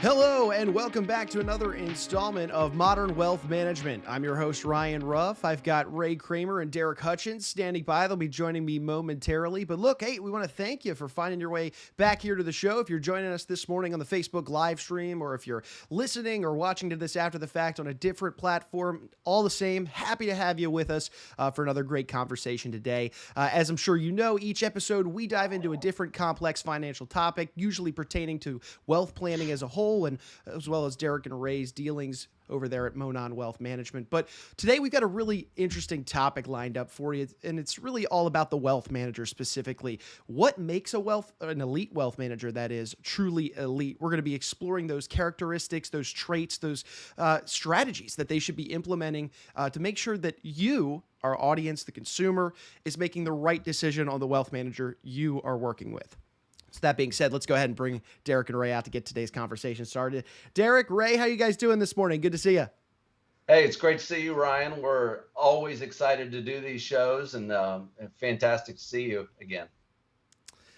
Hello and welcome back to another installment of Modern Wealth Management. I'm your host, Ryan Ruff. I've got Ray Kramer and Darrick Hutchins standing by. They'll be joining me momentarily. But look, hey, we want to thank you for finding your way back here to the show. If you're joining us this morning on the Facebook live stream, or if you're listening or watching to this after the fact on a different platform, all the same, happy to have you with us for another great conversation today. As I'm sure you know, each episode we dive into a different complex financial topic, usually pertaining to wealth planning as a whole, and as well as Darrick and Ray's dealings over there at Monon Wealth Management. But today we've got a really interesting topic lined up for you, and it's really all about the wealth manager specifically. What makes an elite wealth manager, that is, truly elite? We're going to be exploring those characteristics, those traits, those strategies that they should be implementing to make sure that you, our audience, the consumer, is making the right decision on the wealth manager you are working with. So that being said, let's go ahead and bring Darrick and Ray out to get today's conversation started. Darrick, Ray, how you guys doing this morning? Good to see you. Hey, it's great to see you, Ryan. We're always excited to do these shows, and fantastic to see you again.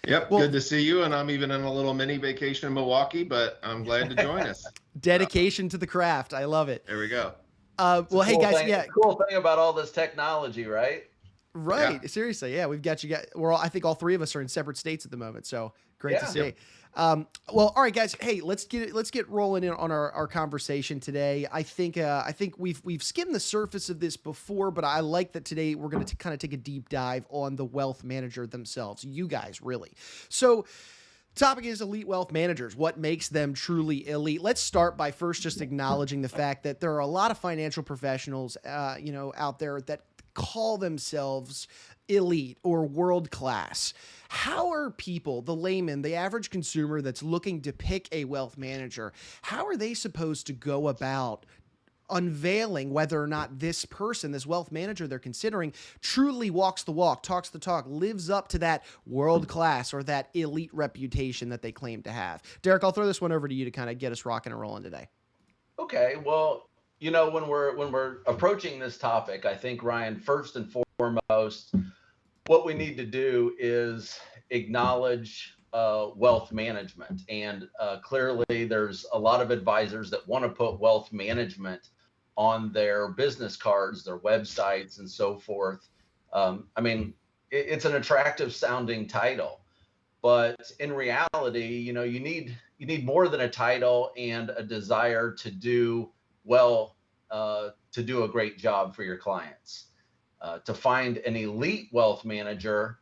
Yep, well, good to see you. And I'm even on a little mini vacation in Milwaukee, but I'm glad to join us. Dedication to the craft. I love it. There we go. Well, hey, guys. Yeah. Cool thing about all this technology, right? Right. Yeah. Seriously. Yeah. We've got you guys. I think all three of us are in separate states at the moment. So great to see. Yep. Well, all right, guys. Hey, let's get rolling in on our conversation today. I think we've skimmed the surface of this before, but I like that today we're going to kind of take a deep dive on the wealth manager themselves. You guys, really. So, topic is elite wealth managers. What makes them truly elite? Let's start by first just acknowledging the fact that there are a lot of financial professionals, out there that call themselves elite or world class. How are people, the layman, the average consumer that's looking to pick a wealth manager, how are they supposed to go about unveiling whether or not this person, this wealth manager they're considering, truly walks the walk, talks the talk, lives up to that world class or that elite reputation that they claim to have? Darrick, I'll throw this one over to you to kind of get us rocking and rolling today. Okay. Well, when we're approaching this topic, I think, Ryan, first and foremost, what we need to do is acknowledge wealth management. And clearly, there's a lot of advisors that want to put wealth management on their business cards, their websites, and so forth. It's an attractive sounding title, but in reality, you need more than a title and a desire to do well, to do a great job for your clients. To find an elite wealth manager,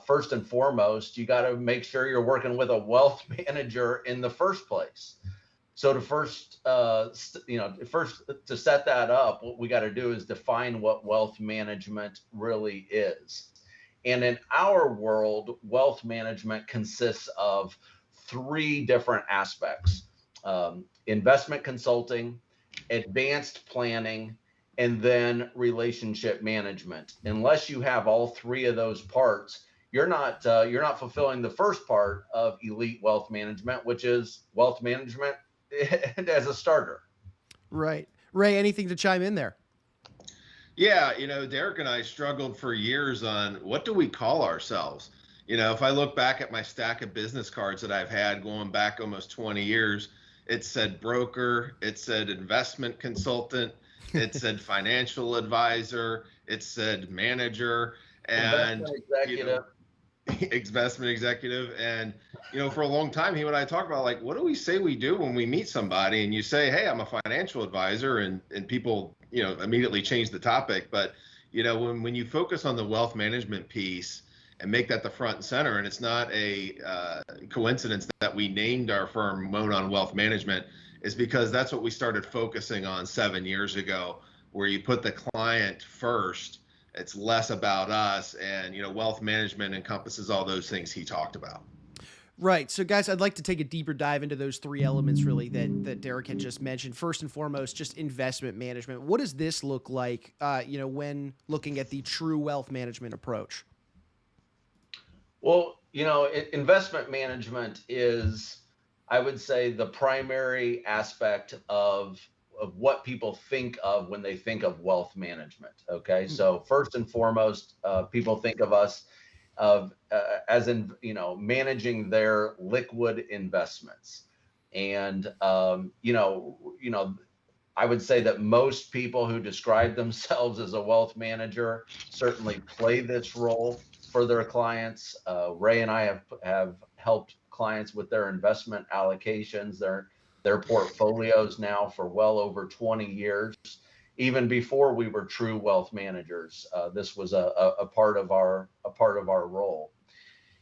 first and foremost, you got to make sure you're working with a wealth manager in the first place. So to first to set that up, what we got to do is define what wealth management really is. And in our world, wealth management consists of three different aspects: investment consulting, advanced planning, and then relationship management. Unless you have all three of those parts, you're not fulfilling the first part of elite wealth management, which is wealth management as a starter. Right. Ray, anything to chime in there? Yeah, Darrick and I struggled for years on what do we call ourselves. If I look back at my stack of business cards that I've had going back almost 20 years, it said broker, it said investment consultant, it said financial advisor, it said manager, and investment executive. And for a long time, he and I talked about, like, what do we say we do when we meet somebody and you say, hey, I'm a financial advisor, and people immediately change the topic. But when you focus on the wealth management piece and make that the front and center, and it's not a coincidence that we named our firm Monon Wealth Management, is because that's what we started focusing on 7 years ago, where you put the client first. It's less about us, and wealth management encompasses all those things he talked about. Right. So, guys, I'd like to take a deeper dive into those three elements, really, that Darrick had just mentioned. First and foremost, just investment management. What does this look like, when looking at the true wealth management approach? Well, investment management is, I would say, the primary aspect of what people think of when they think of wealth management. Okay. Mm-hmm. So first and foremost, people think of us as in, managing their liquid investments. And I would say that most people who describe themselves as a wealth manager certainly play this role for their clients. Ray and I have helped clients with their investment allocations, their portfolios now for well over 20 years. Even before we were true wealth managers, this was a part of our role.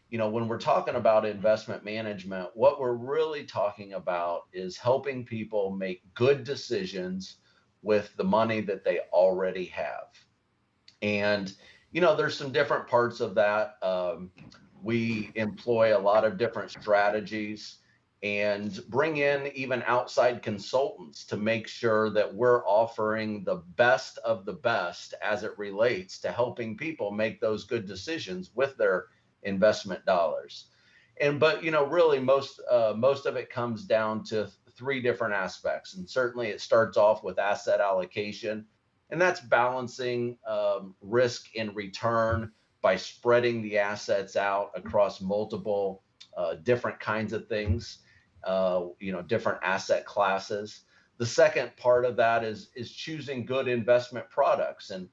When we're talking about investment management, what we're really talking about is helping people make good decisions with the money that they already have. And, there's some different parts of that. We employ a lot of different strategies and bring in even outside consultants to make sure that we're offering the best of the best as it relates to helping people make those good decisions with their investment dollars. But really most of it comes down to three different aspects. And certainly it starts off with asset allocation, and that's balancing risk and return by spreading the assets out across multiple different kinds of things, different asset classes. The second part of that is choosing good investment products. And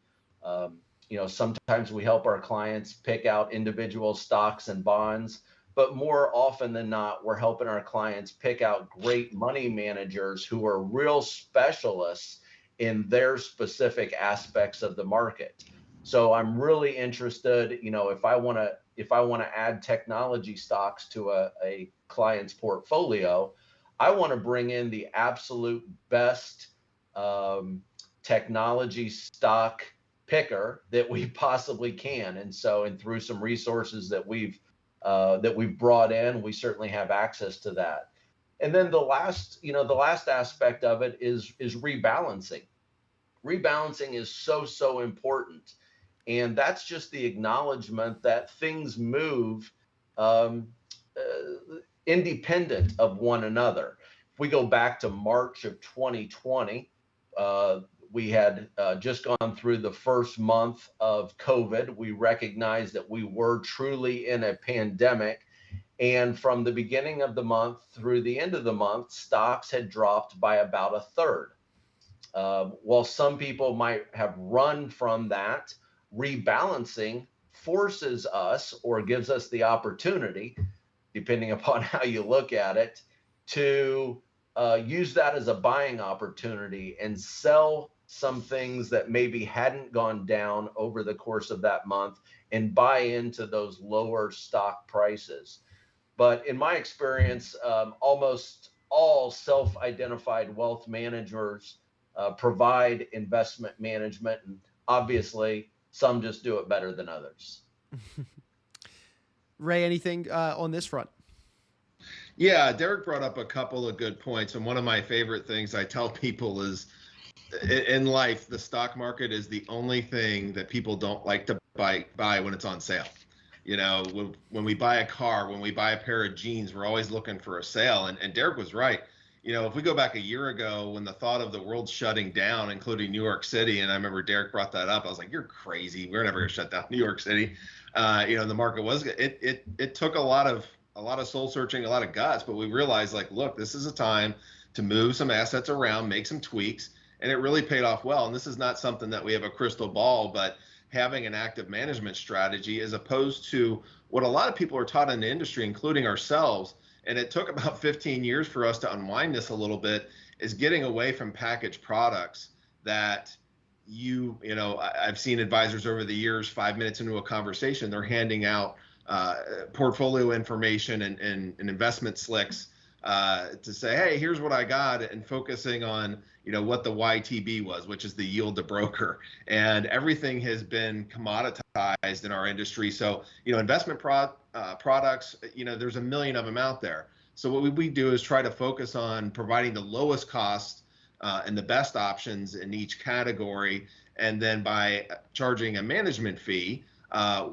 sometimes we help our clients pick out individual stocks and bonds, but more often than not, we're helping our clients pick out great money managers who are real specialists in their specific aspects of the market. So I'm really interested, if I want to add technology stocks to a client's portfolio, I want to bring in the absolute best technology stock picker that we possibly can. And through some resources that we've brought in, we certainly have access to that. And then the last aspect of it is rebalancing. Rebalancing is so important. And that's just the acknowledgement that things move independent of one another. If we go back to March of 2020, we had just gone through the first month of COVID. We recognized that we were truly in a pandemic. And from the beginning of the month through the end of the month, stocks had dropped by about a third. While some people might have run from that, rebalancing forces us or gives us the opportunity, depending upon how you look at it, to use that as a buying opportunity and sell some things that maybe hadn't gone down over the course of that month and buy into those lower stock prices. But in my experience, almost all self-identified wealth managers provide investment management, and obviously some just do it better than others. Ray, anything on this front? Yeah, Darrick brought up a couple of good points. And one of my favorite things I tell people is in life, the stock market is the only thing that people don't like to buy when it's on sale. When we buy a car, when we buy a pair of jeans, we're always looking for a sale. And Darrick was right. If we go back a year ago when the thought of the world shutting down, including New York City, and I remember Darrick brought that up, I was like, you're crazy. We're never going to shut down New York City. The market was, it took a lot of soul searching, a lot of guts, but we realized look, this is a time to move some assets around, make some tweaks, and it really paid off well. And this is not something that we have a crystal ball, but having an active management strategy as opposed to what a lot of people are taught in the industry, including ourselves. And it took about 15 years for us to unwind this a little bit, is getting away from packaged products that I've seen advisors over the years, 5 minutes into a conversation, they're handing out portfolio information and investment slicks to say, hey, here's what I got, and focusing on what the YTB was, which is the yield to broker, and everything has been commoditized in our industry. So investment products, there's a million of them out there. So what we do is try to focus on providing the lowest cost and the best options in each category, and then by charging a management fee,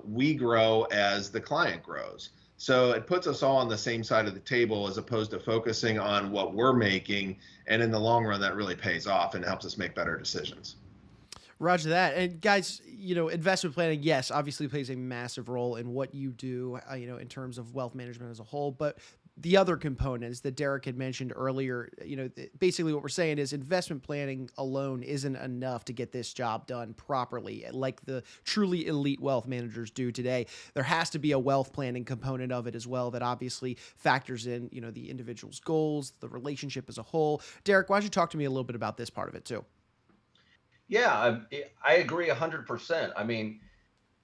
we grow as the client grows. So it puts us all on the same side of the table as opposed to focusing on what we're making. And in the long run, that really pays off and helps us make better decisions. Roger that. And guys, investment planning, yes, obviously plays a massive role in what you do, in terms of wealth management as a whole. But the other components that Darrick had mentioned earlier, basically what we're saying is investment planning alone isn't enough to get this job done properly, like the truly elite wealth managers do today. There has to be a wealth planning component of it as well that obviously factors in, the individual's goals, the relationship as a whole. Darrick, why don't you talk to me a little bit about this part of it too? Yeah, I agree 100%. I mean,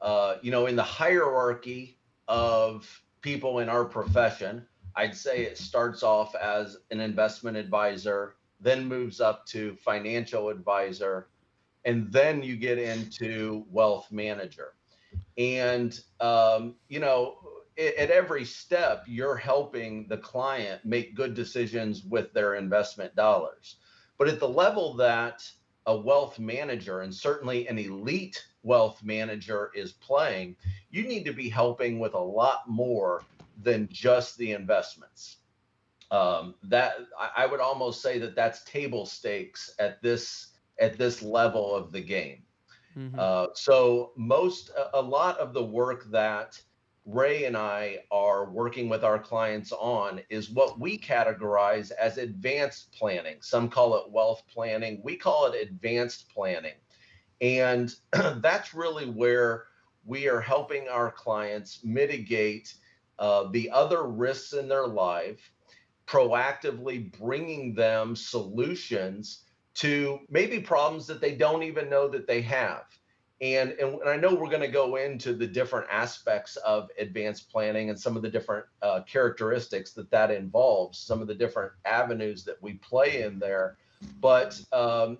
in the hierarchy of people in our profession, I'd say it starts off as an investment advisor, then moves up to financial advisor, and then you get into wealth manager. And, at every step, you're helping the client make good decisions with their investment dollars. But at the level that a wealth manager, and certainly an elite wealth manager, is playing, you need to be helping with a lot more than just the investments. That I would almost say that that's table stakes at this level of the game. Mm-hmm. So a lot of the work that Ray and I are working with our clients on is what we categorize as advanced planning. Some call it wealth planning. We call it advanced planning. And that's really where we are helping our clients mitigate the other risks in their life, proactively bringing them solutions to maybe problems that they don't even know that they have. And I know we're going to go into the different aspects of advanced planning and some of the different characteristics that involves, some of the different avenues that we play in there. But at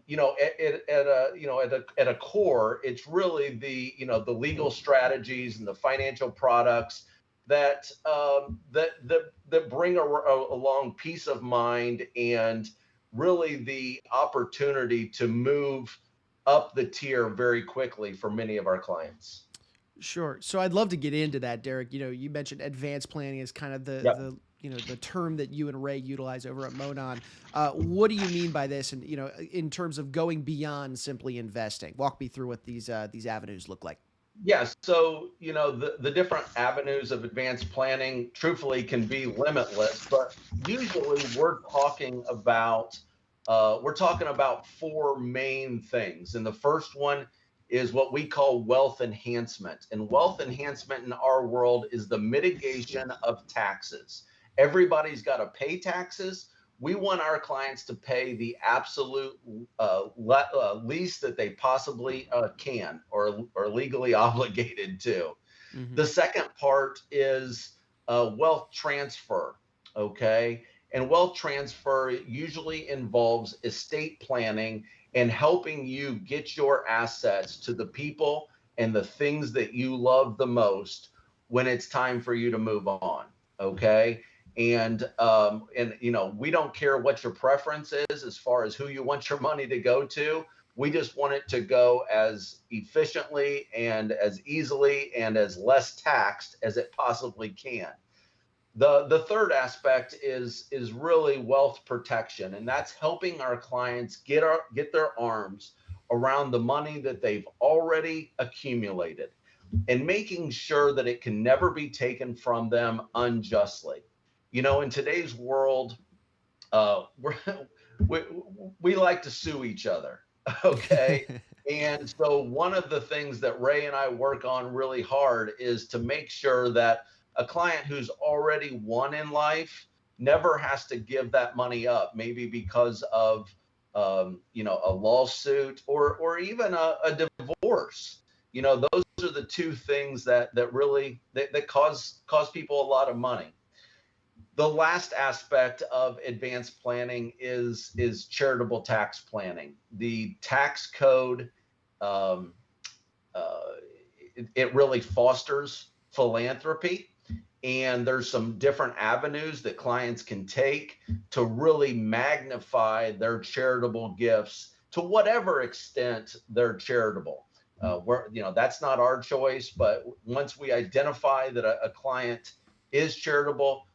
a core, it's really the legal strategies and the financial products that bring along peace of mind and really the opportunity to move up the tier very quickly for many of our clients. Sure. So I'd love to get into that, Darrick. You mentioned advanced planning as kind of the term that you and Ray utilize over at Monon. What do you mean by this? And, in terms of going beyond simply investing, walk me through what these avenues look like. Yeah. So, the different avenues of advanced planning truthfully can be limitless, but usually we're talking about four main things. And the first one is what we call wealth enhancement. And wealth enhancement in our world is the mitigation of taxes. Everybody's got to pay taxes. We want our clients to pay the absolute least that they possibly can or legally obligated to. Mm-hmm. The second part is wealth transfer. Okay. And wealth transfer usually involves estate planning and helping you get your assets to the people and the things that you love the most when it's time for you to move on. Okay. And we don't care what your preference is as far as who you want your money to go to. We just want it to go as efficiently and as easily and as less taxed as it possibly can. The third aspect is really wealth protection, and that's helping our clients get their arms around the money that they've already accumulated and making sure that it can never be taken from them unjustly. In today's world, we like to sue each other, okay? And so one of the things that Ray and I work on really hard is to make sure that a client who's already won in life never has to give that money up, maybe because of a lawsuit or even a divorce. Those are the two things that really cause people a lot of money. The last aspect of advanced planning is charitable tax planning. The tax code, it really fosters philanthropy. And there's some different avenues that clients can take to really magnify their charitable gifts to whatever extent they're charitable. That's not our choice, but once we identify that a client is charitable,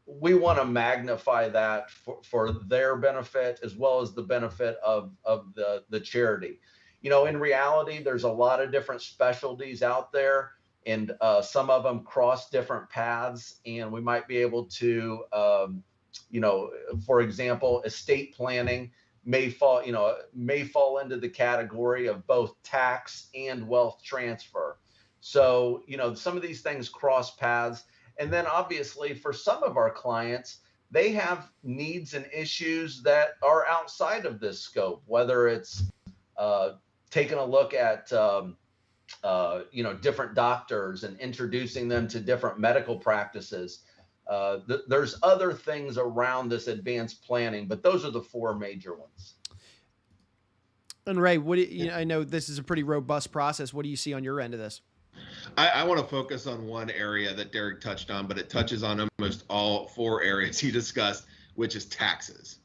we want to magnify that for their benefit as well as the benefit of the charity. In reality, there's a lot of different specialties out there. and some of them cross different paths, and we might be able to, for example, estate planning may fall into the category of both tax and wealth transfer. So, some of these things cross paths. And then obviously for some of our clients, they have needs and issues that are outside of this scope, whether it's taking a look at, different doctors and introducing them to different medical practices. There's other things around this advanced planning, but those are the four major ones. And Ray, I know this is a pretty robust process. What do you see on your end of this? I want to focus on one area that Darrick touched on, but it touches on almost all four areas he discussed, which is taxes.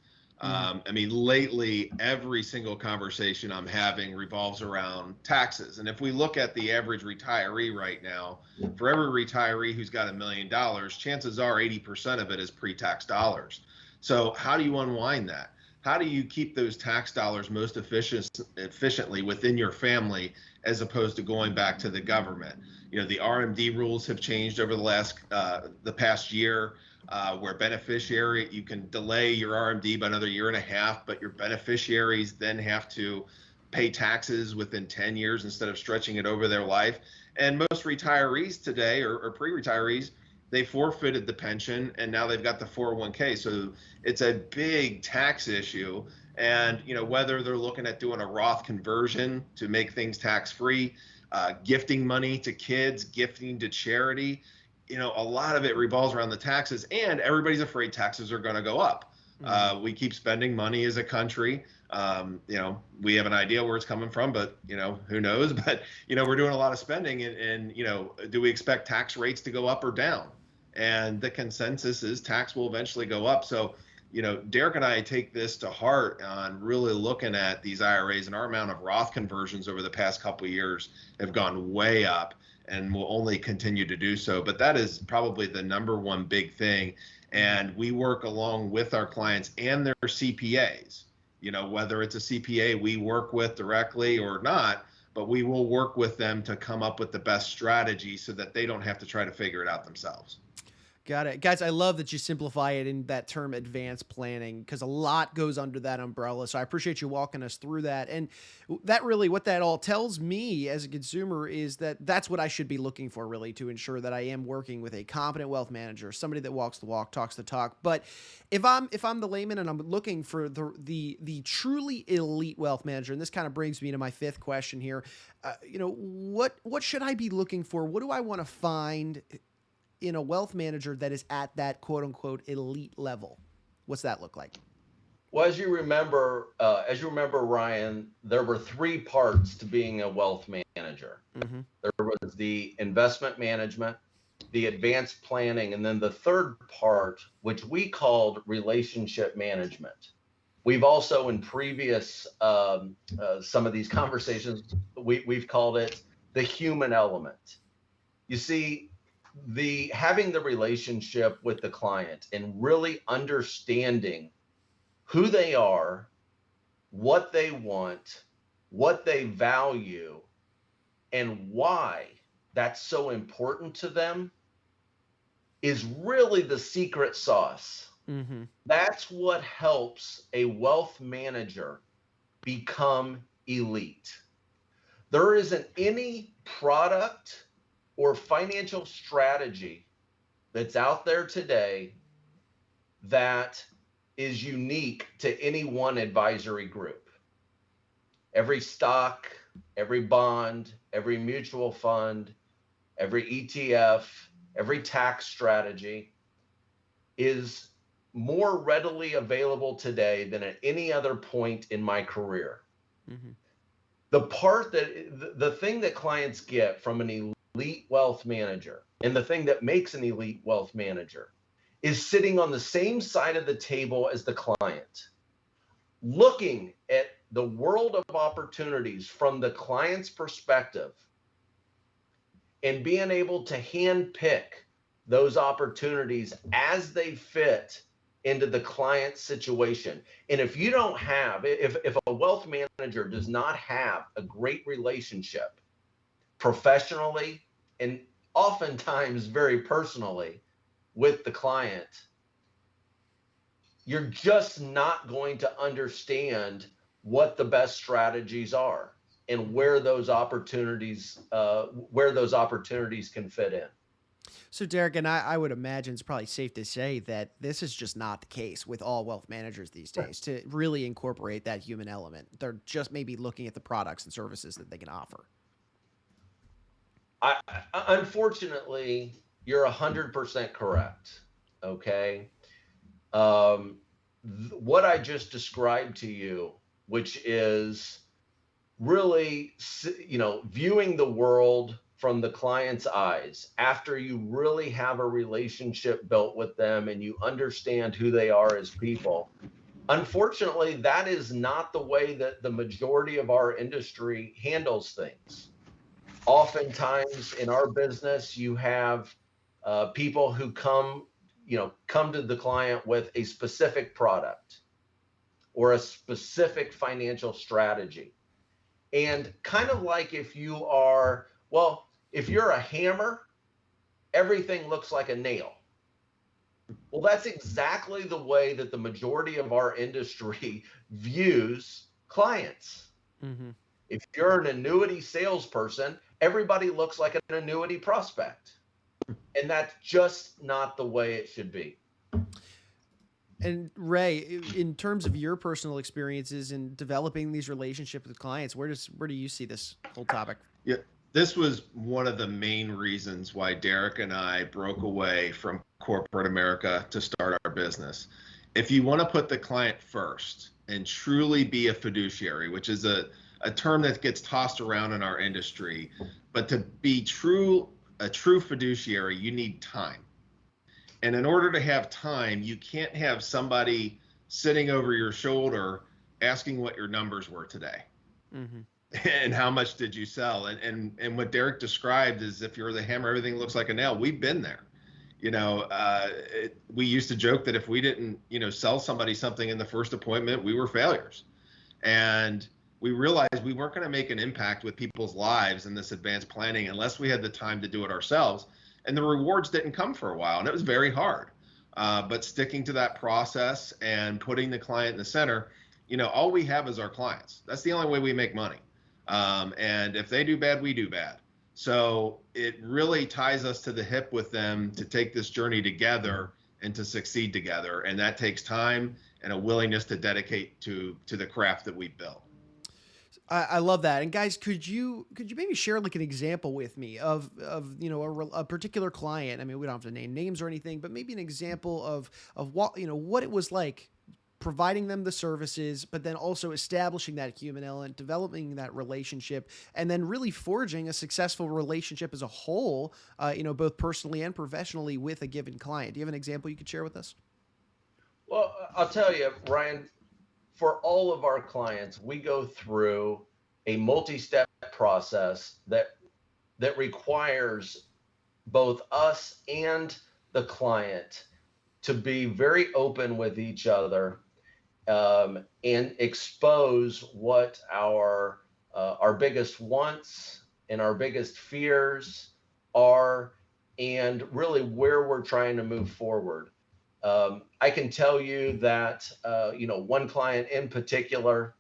Lately, every single conversation I'm having revolves around taxes. And if we look at the average retiree right now, for every retiree who's got $1 million, chances are 80% of it is pre-tax dollars. So how do you unwind that? How do you keep those tax dollars most efficiently within your family as opposed to going back to the government? The RMD rules have changed over the past year. Where beneficiary, you can delay your RMD by another year and a half, but your beneficiaries then have to pay taxes within 10 years instead of stretching it over their life. And most retirees today, or pre-retirees, they forfeited the pension and now they've got the 401k. So it's a big tax issue. And whether they're looking at doing a Roth conversion to make things tax-free, gifting money to kids, gifting to charity, a lot of it revolves around the taxes, and everybody's afraid taxes are going to go up. We keep spending money as a country. We have an idea where it's coming from, but who knows? But we're doing a lot of spending, and do we expect tax rates to go up or down? And the consensus is tax will eventually go up. So Darrick and I take this to heart on really looking at these IRAs, and our amount of Roth conversions over the past couple of years have gone way up and will only continue to do so. But that is probably the number one big thing. And we work along with our clients and their CPAs, whether it's a CPA we work with directly or not, but we will work with them to come up with the best strategy so that they don't have to try to figure it out themselves. Got it. Guys, I love that you simplify it in that term advanced planning, because a lot goes under that umbrella. So I appreciate you walking us through that. And that really, what that all tells me as a consumer is that that's what I should be looking for, really, to ensure that I am working with a competent wealth manager, somebody that walks the walk, talks the talk. But if I'm the layman and I'm looking for the truly elite wealth manager, and this kind of brings me to my fifth question here, what should I be looking for? What do I want to find in a wealth manager that is at that quote unquote elite level? What's that look like? Well, as you remember, Ryan, there were three parts to being a wealth manager. Mm-hmm. There was the investment management, the advanced planning, and then the third part, which we called relationship management. We've also, in previous some of these conversations, we've called it the human element. You see, having the relationship with the client and really understanding who they are, what they want, what they value, and why that's so important to them is really the secret sauce. Mm-hmm. That's what helps a wealth manager become elite. There isn't any product or financial strategy that's out there today that is unique to any one advisory group. Every stock, every bond, every mutual fund, every ETF, every tax strategy is more readily available today than at any other point in my career. Mm-hmm. The thing that clients get from an elite wealth manager, and the thing that makes an elite wealth manager, is sitting on the same side of the table as the client, looking at the world of opportunities from the client's perspective and being able to handpick those opportunities as they fit into the client's situation. And if you don't have, if a wealth manager does not have a great relationship professionally and oftentimes very personally with the client, you're just not going to understand what the best strategies are and where those opportunities can fit in. So, Darrick, and I would imagine it's probably safe to say that this is just not the case with all wealth managers these days to really incorporate that human element. They're just maybe looking at the products and services that they can offer. Unfortunately, you're 100% correct. Okay. What I just described to you, which is really, viewing the world from the client's eyes after you really have a relationship built with them and you understand who they are as people. Unfortunately, that is not the way that the majority of our industry handles things. Oftentimes in our business, you have people who come to the client with a specific product or a specific financial strategy. And kind of like if you're a hammer, everything looks like a nail. Well, that's exactly the way that the majority of our industry views clients. Mm-hmm. If you're an annuity salesperson, everybody looks like an annuity prospect. And that's just not the way it should be. And Ray, in terms of your personal experiences in developing these relationships with clients, where do you see this whole topic? Yeah, this was one of the main reasons why Darrick and I broke away from corporate America to start our business. If you want to put the client first and truly be a fiduciary, which is a term that gets tossed around in our industry, but to be a true fiduciary, you need time. And in order to have time, you can't have somebody sitting over your shoulder asking what your numbers were today. Mm-hmm. And how much did you sell? And what Darrick described is if you're the hammer, everything looks like a nail. We've been there. We used to joke that if we didn't, sell somebody something in the first appointment, we were failures. And we realized we weren't going to make an impact with people's lives in this advanced planning unless we had the time to do it ourselves. And the rewards didn't come for a while, and it was very hard. But sticking to that process and putting the client in the center, all we have is our clients. That's the only way we make money. And if they do bad, we do bad. So it really ties us to the hip with them to take this journey together and to succeed together. And that takes time and a willingness to dedicate to the craft that we built. I love that. And guys, could you maybe share like an example with me of a particular client? I mean, we don't have to name names or anything, but maybe an example of what it was like providing them the services, but then also establishing that human element, developing that relationship, and then really forging a successful relationship as a whole, both personally and professionally with a given client. Do you have an example you could share with us? Well, I'll tell you, Ryan, for all of our clients, we go through a multi-step process that requires both us and the client to be very open with each other and expose what our biggest wants and our biggest fears are, and really where we're trying to move forward. I can tell you that, one client in particular,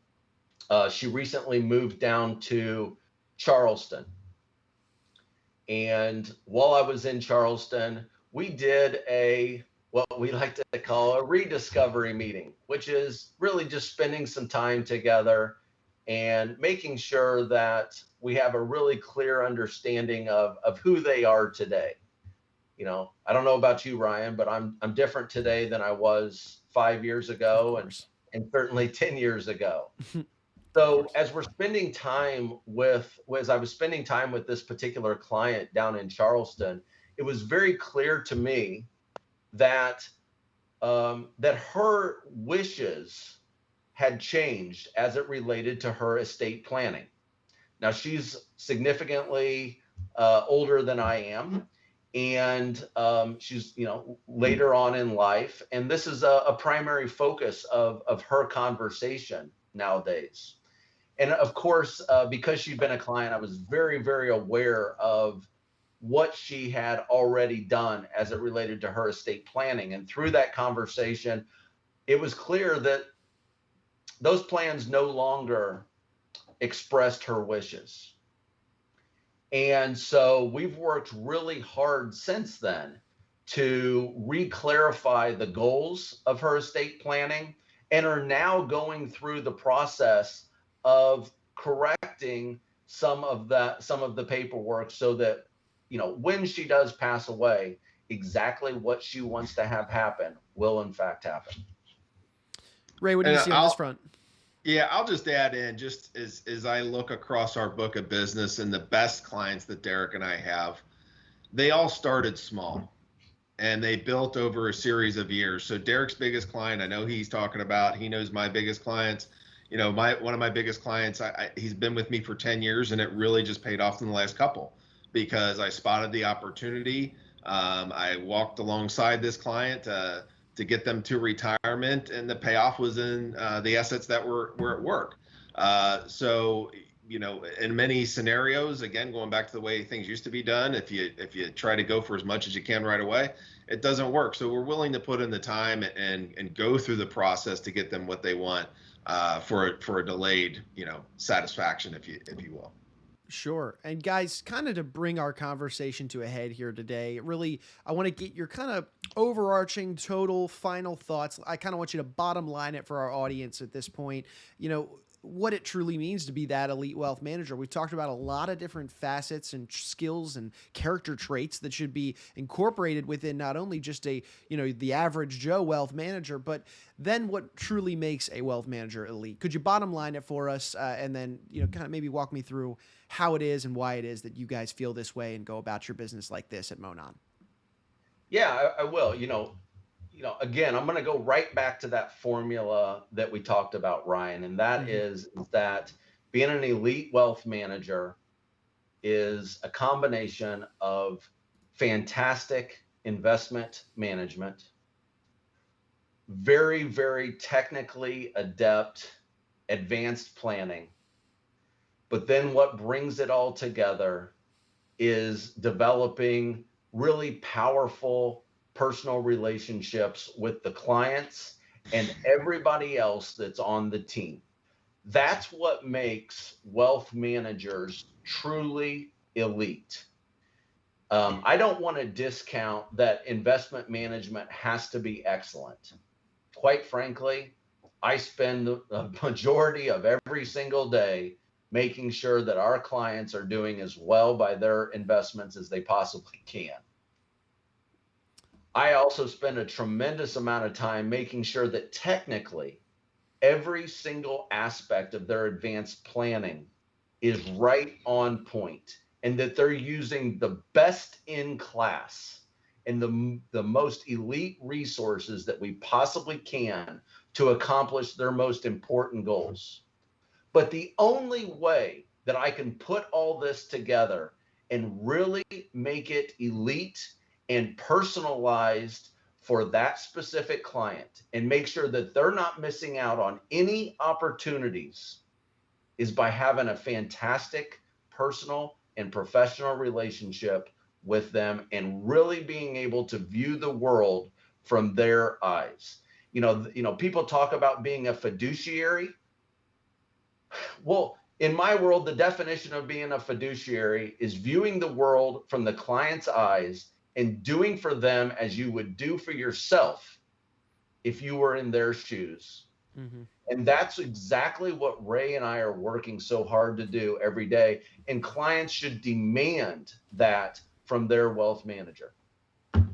she recently moved down to Charleston. And while I was in Charleston, we did what we like to call a rediscovery meeting, which is really just spending some time together and making sure that we have a really clear understanding of who they are today. I don't know about you, Ryan, but I'm different today than I was 5 years ago and certainly 10 years ago. So as I was spending time with this particular client down in Charleston, it was very clear to me that her wishes had changed as it related to her estate planning. Now she's significantly older than I am. And she's, later on in life. And this is a primary focus of her conversation nowadays. And of course, because she'd been a client, I was very, very aware of what she had already done as it related to her estate planning. And through that conversation, it was clear that those plans no longer expressed her wishes. And so we've worked really hard since then to re-clarify the goals of her estate planning, and are now going through the process of correcting some of the paperwork so that, when she does pass away, exactly what she wants to have happen will in fact happen. Ray, what do you see on this front? Yeah, I'll just add in, just as I look across our book of business and the best clients that Darrick and I have, they all started small and they built over a series of years. So Darrick's biggest client, I know he's talking about, he knows my biggest clients. One of my biggest clients, he's been with me for 10 years and it really just paid off in the last couple because I spotted the opportunity. I walked alongside this client to get them to retirement, and the payoff was in the assets that were at work. So, in many scenarios, again, going back to the way things used to be done, if you try to go for as much as you can right away, it doesn't work. So we're willing to put in the time and go through the process to get them what they want for a delayed, satisfaction, if you will. Sure. And guys, kind of to bring our conversation to a head here today, really, I want to get your kind of overarching total final thoughts. I kind of want you to bottom line it for our audience at this point, what it truly means to be that elite wealth manager. We've talked about a lot of different facets and skills and character traits that should be incorporated within not only just the average Joe wealth manager, but then what truly makes a wealth manager elite. Could you bottom line it for us and then, kind of maybe walk me through how it is and why it is that you guys feel this way and go about your business like this at Monon? Yeah, I will. Again, I'm going to go right back to that formula that we talked about, Ryan, and that is that being an elite wealth manager is a combination of fantastic investment management, very, very technically adept, advanced planning. But then what brings it all together is developing really powerful personal relationships with the clients and everybody else that's on the team. That's what makes wealth managers truly elite. I don't want to discount that investment management has to be excellent. Quite frankly, I spend the majority of every single day making sure that our clients are doing as well by their investments as they possibly can. I also spend a tremendous amount of time making sure that technically every single aspect of their advanced planning is right on point and that they're using the best in class and the most elite resources that we possibly can to accomplish their most important goals. But the only way that I can put all this together and really make it elite and personalized for that specific client and make sure that they're not missing out on any opportunities is by having a fantastic personal and professional relationship with them and really being able to view the world from their eyes. People talk about being a fiduciary. Well, in my world, the definition of being a fiduciary is viewing the world from the client's eyes and doing for them as you would do for yourself if you were in their shoes. Mm-hmm. And that's exactly what Ray and I are working so hard to do every day. And clients should demand that from their wealth manager. And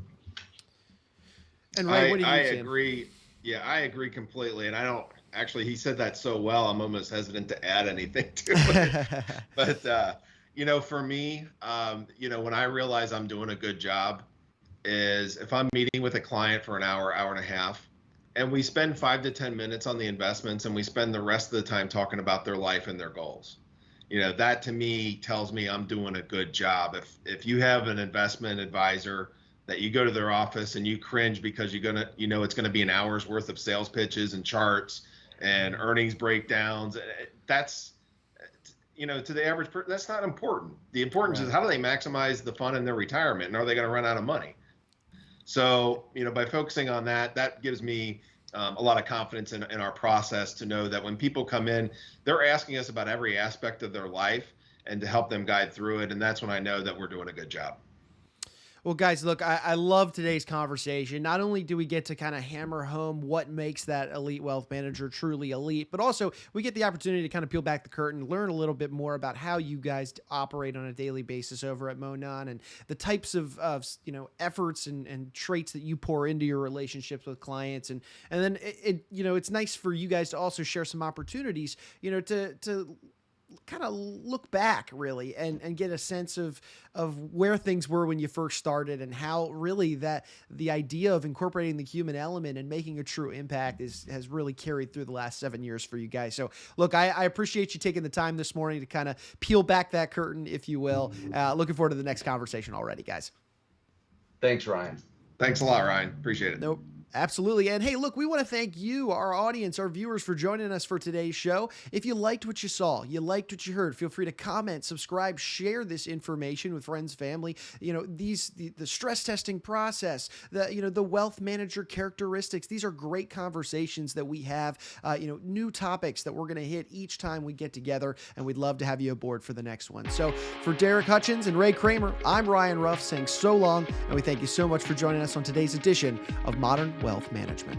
Ray, what do you I think? agree. Yeah, I agree completely. And I don't actually, he said that so well, I'm almost hesitant to add anything to it. But, for me, when I realize I'm doing a good job is if I'm meeting with a client for an hour, hour and a half, and we spend 5 to 10 minutes on the investments and we spend the rest of the time talking about their life and their goals. That to me tells me I'm doing a good job. If you have an investment advisor that you go to their office and you cringe because it's going to be an hour's worth of sales pitches and charts and earnings breakdowns, that's, to the average person, that's not important. The importance is how do they maximize the fun in their retirement, and are they going to run out of money? So, by focusing on that, that gives me a lot of confidence in our process to know that when people come in, they're asking us about every aspect of their life and to help them guide through it. And that's when I know that we're doing a good job. Well, guys, look, I love today's conversation. Not only do we get to kind of hammer home what makes that elite wealth manager truly elite, but also we get the opportunity to kind of peel back the curtain, learn a little bit more about how you guys operate on a daily basis over at Monon and the types of efforts and traits that you pour into your relationships with clients. And then it's nice for you guys to also share some opportunities, to kind of look back really and get a sense of where things were when you first started and how really that the idea of incorporating the human element and making a true impact has really carried through the last 7 years for you guys. So look, I appreciate you taking the time this morning to kind of peel back that curtain, if you will. Looking forward to the next conversation already, guys. Thanks, Ryan. Thanks a lot, Ryan. Appreciate it. Nope. Absolutely. And hey, look, we want to thank you, our audience, our viewers, for joining us for today's show. If you liked what you saw, you liked what you heard, feel free to comment, subscribe, share this information with friends, family. The stress testing process, the wealth manager characteristics. These are great conversations that we have, new topics that we're going to hit each time we get together, and we'd love to have you aboard for the next one. So for Darrick Hutchins and Ray Kramer, I'm Ryan Ruff saying so long, and we thank you so much for joining us on today's edition of Modern Wealth Management.